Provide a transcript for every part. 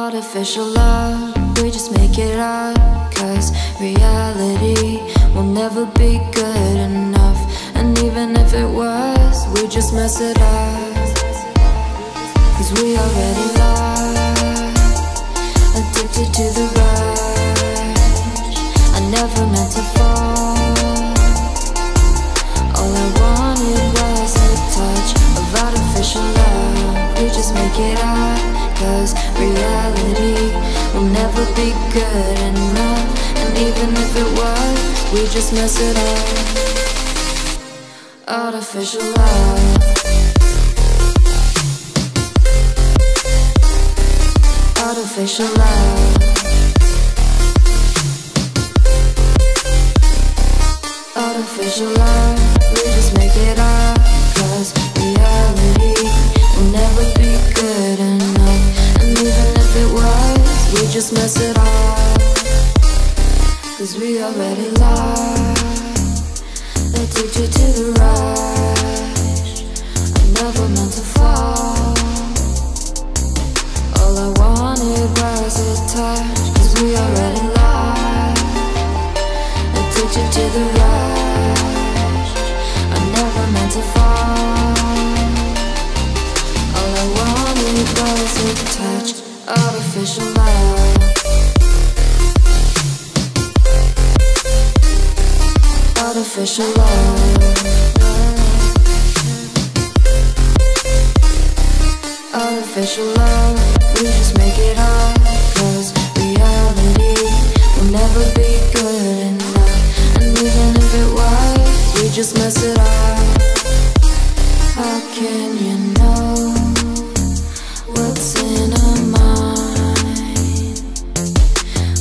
Artificial love, we just make it up, 'cause reality will never be good enough. And even if it was, we just mess it up, 'cause we already lost, addicted to the rush. I never meant to fall. All I wanted was a touch of artificial love. We just make it up, 'cause reality will never be good enough. And even if it was, we just mess it up. Artificial love. Artificial love. Artificial love. We just make it up, 'cause reality will never be good enough. And even if it was, we just mess it up, 'cause we already lost, addicted to the rush. I never meant to fall. All I wanted was a touch, 'cause we already lost, addicted to the rush. I never meant to fall. All I wanted was a touch. Artificial love. Artificial love. Artificial love. We just make it up, 'cause reality will never be good enough. And even if it was, we just mess it up. How can you know what's in our mind,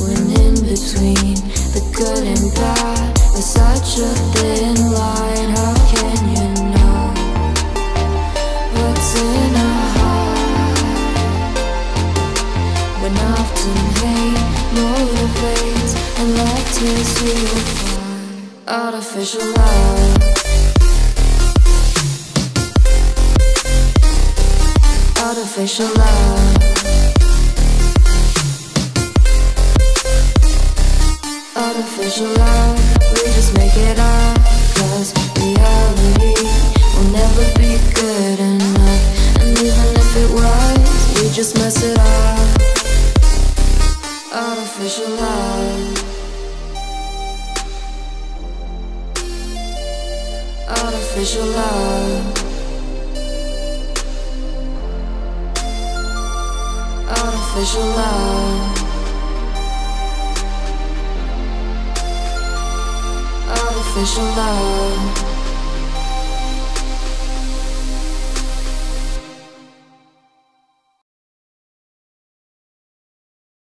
when in between the good and bad there's such a thin line? How can you know what's in our heart, when often hate motivates and love tears you apart? Artificial love. Artificial love. Artificial love. We just make it up, 'cause reality will never be good enough. And even if it was, we just mess it up. Artificial love. Artificial love. Artificial love. Artificial love.